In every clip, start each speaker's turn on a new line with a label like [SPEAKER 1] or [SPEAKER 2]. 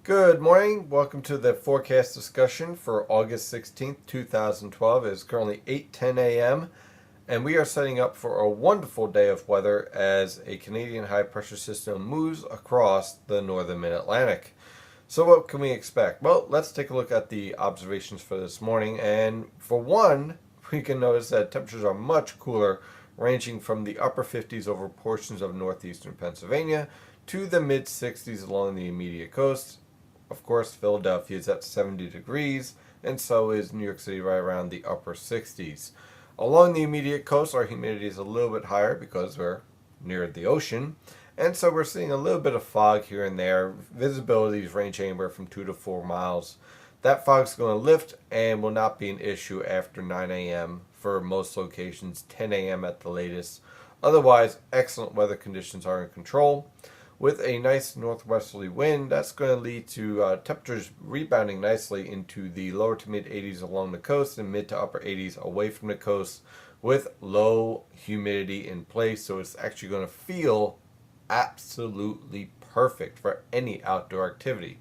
[SPEAKER 1] Good morning. Welcome to the forecast discussion for August 16th, 2012. It is currently 8:10 a.m. and we are setting up for a wonderful day of weather as a Canadian high pressure system moves across the northern mid-Atlantic. So what can we expect? Well, let's take a look at the observations for this morning, and for one, we can notice that temperatures are much cooler, ranging from the upper 50s over portions of northeastern Pennsylvania to the mid 60s along the immediate coast. Of course, Philadelphia is at 70 degrees, and so is New York City, right around the upper 60s. Along the immediate coast, our humidity is a little bit higher because we're near the ocean, and so we're seeing a little bit of fog here and there. Visibilities range anywhere from 2 to 4 miles. That fog's going to lift and will not be an issue after 9 a.m. for most locations, 10 a.m. at the latest. Otherwise, excellent weather conditions are in control. With a nice northwesterly wind, that's going to lead to temperatures rebounding nicely into the lower to mid 80s along the coast and mid to upper 80s away from the coast with low humidity in place. So it's actually going to feel absolutely perfect for any outdoor activity.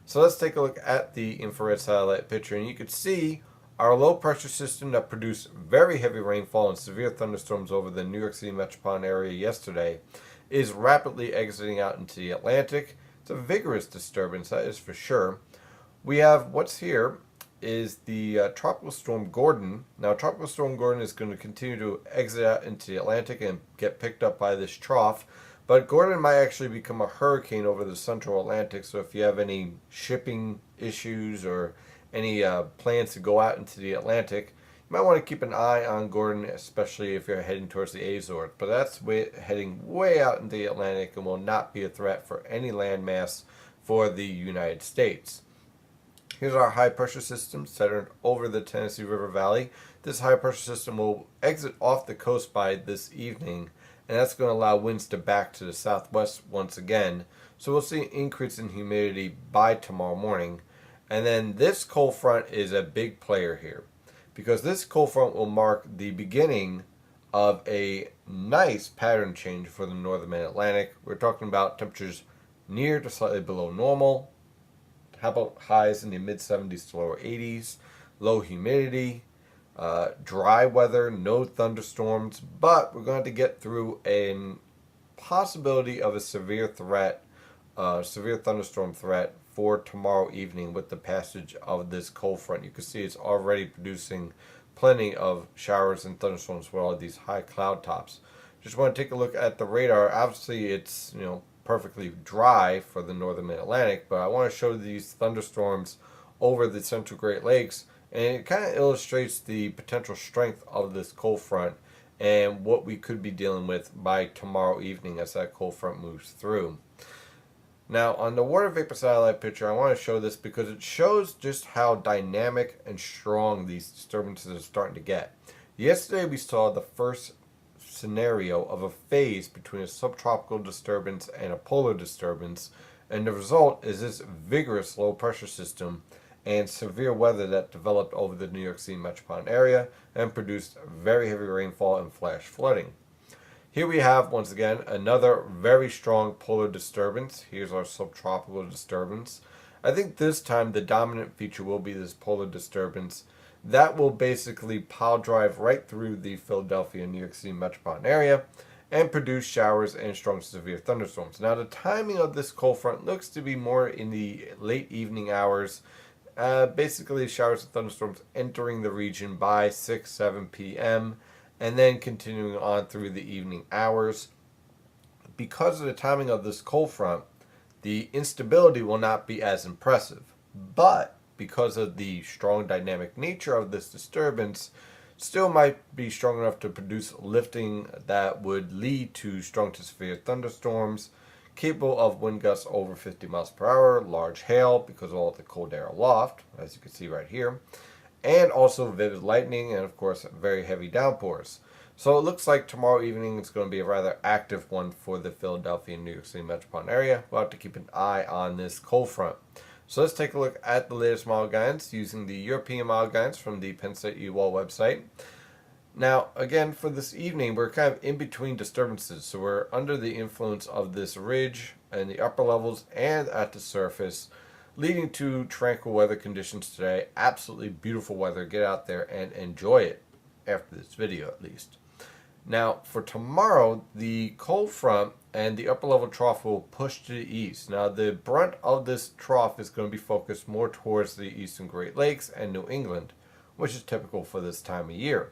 [SPEAKER 1] So let's take a look at the infrared satellite picture, and you can see our low pressure system that produced very heavy rainfall and severe thunderstorms over the New York City metropolitan area yesterday is rapidly exiting out into the Atlantic. It's a vigorous disturbance, that is for sure. We have what's here is the Tropical Storm Gordon. Now, Tropical Storm Gordon is going to continue to exit out into the Atlantic and get picked up by this trough. But Gordon might actually become a hurricane over the central Atlantic. So if you have any shipping issues or any plans to go out into the Atlantic, you might want to keep an eye on Gordon, especially if you're heading towards the Azores. But that's heading way out into the Atlantic and will not be a threat for any landmass for the United States. Here's our high pressure system centered over the Tennessee River Valley. This high pressure system will exit off the coast by this evening, and that's going to allow winds to back to the southwest once again. So we'll see an increase in humidity by tomorrow morning. And then this cold front is a big player here, because this cold front will mark the beginning of a nice pattern change for the northern mid-Atlantic. We're talking about temperatures near to slightly below normal. How about highs in the mid 70s to lower 80s, low humidity, dry weather, no thunderstorms, but we're going to get through a possibility of a severe thunderstorm threat for tomorrow evening with the passage of this cold front. You can see it's already producing plenty of showers and thunderstorms with all these high cloud tops. Just want to take a look at the radar. Obviously, it's perfectly dry for the northern mid-Atlantic, but I want to show these thunderstorms over the central Great Lakes, and it kind of illustrates the potential strength of this cold front and what we could be dealing with by tomorrow evening as that cold front moves through. Now, on the water vapor satellite picture, I want to show this because it shows just how dynamic and strong these disturbances are starting to get. Yesterday, we saw the first scenario of a phase between a subtropical disturbance and a polar disturbance, and the result is this vigorous low pressure system and severe weather that developed over the New York City metropolitan area and produced very heavy rainfall and flash flooding. Here we have, once again, another very strong polar disturbance. Here's our subtropical disturbance. I think this time the dominant feature will be this polar disturbance. That will basically pile drive right through the Philadelphia and New York City metropolitan area and produce showers and strong severe thunderstorms. Now, the timing of this cold front looks to be more in the late evening hours. Basically, showers and thunderstorms entering the region by 6, 7 p.m. and then continuing on through the evening hours. Because of the timing of this cold front, the instability will not be as impressive. But because of the strong dynamic nature of this disturbance, still might be strong enough to produce lifting that would lead to strong to severe thunderstorms, capable of wind gusts over 50 miles per hour, large hail because of all the cold air aloft, as you can see right here, and also vivid lightning and, of course, very heavy downpours. So it looks like tomorrow evening is going to be a rather active one for the Philadelphia and New York City metropolitan area. We'll have to keep an eye on this cold front. So let's take a look at the latest model guidance using the European model guidance from the Penn State UWall website. Now, again, for this evening, we're kind of in between disturbances. So we're under the influence of this ridge in the upper levels and at the surface. leading to tranquil weather conditions today. Absolutely beautiful weather. Get out there and enjoy it after this video at least. Now, for tomorrow, the cold front and the upper level trough will push to the east. Now, the brunt of this trough is going to be focused more towards the eastern Great Lakes and New England, which is typical for this time of year.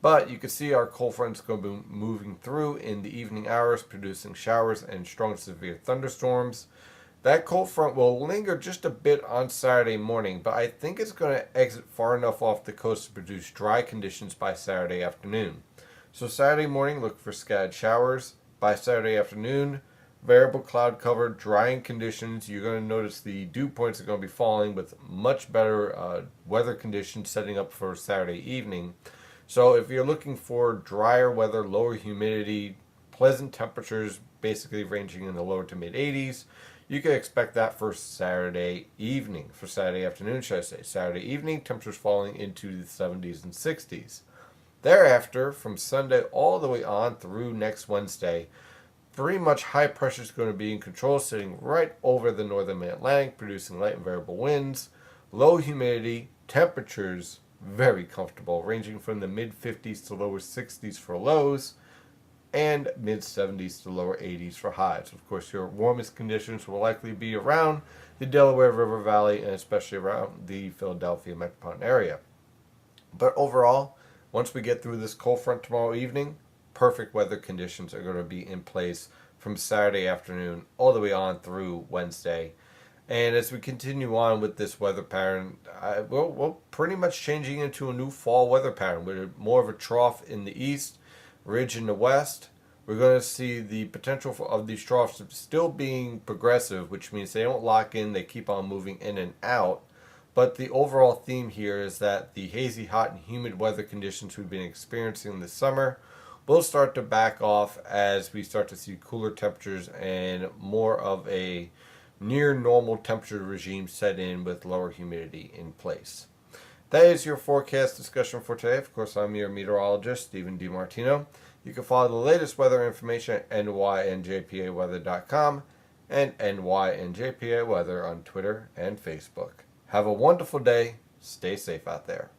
[SPEAKER 1] But you can see our cold front is going to be moving through in the evening hours, producing showers and strong severe thunderstorms. That cold front will linger just a bit on Saturday morning, but I think it's going to exit far enough off the coast to produce dry conditions by Saturday afternoon. So Saturday morning, look for scattered showers. By Saturday afternoon, variable cloud cover, drying conditions. You're going to notice the dew points are going to be falling with much better weather conditions setting up for Saturday evening. So if you're looking for drier weather, lower humidity, pleasant temperatures, basically ranging in the lower to mid 80s, you can expect that for Saturday evening. For Saturday afternoon, should I say. Saturday evening, temperatures falling into the 70s and 60s. Thereafter, from Sunday all the way on through next Wednesday, pretty much high pressure is going to be in control, sitting right over the northern Mid-Atlantic, producing light and variable winds, low humidity, temperatures very comfortable, ranging from the mid-50s to lower 60s for lows, and mid-70s to lower 80s for highs. Of course, your warmest conditions will likely be around the Delaware River Valley and especially around the Philadelphia metropolitan area. But overall, once we get through this cold front tomorrow evening, perfect weather conditions are going to be in place from Saturday afternoon all the way on through Wednesday. And as we continue on with this weather pattern, we're pretty much changing into a new fall weather pattern with more of a trough in the east, ridge in the west. We're going to see the potential of these troughs still being progressive, which means they don't lock in, they keep on moving in and out. But the overall theme here is that the hazy, hot, and humid weather conditions we've been experiencing this summer will start to back off as we start to see cooler temperatures and more of a near normal temperature regime set in with lower humidity in place. That is your forecast discussion for today. Of course, I'm your meteorologist, Stephen DiMartino. You can follow the latest weather information at nynjpaweather.com and nynjpaweather on Twitter and Facebook. Have a wonderful day. Stay safe out there.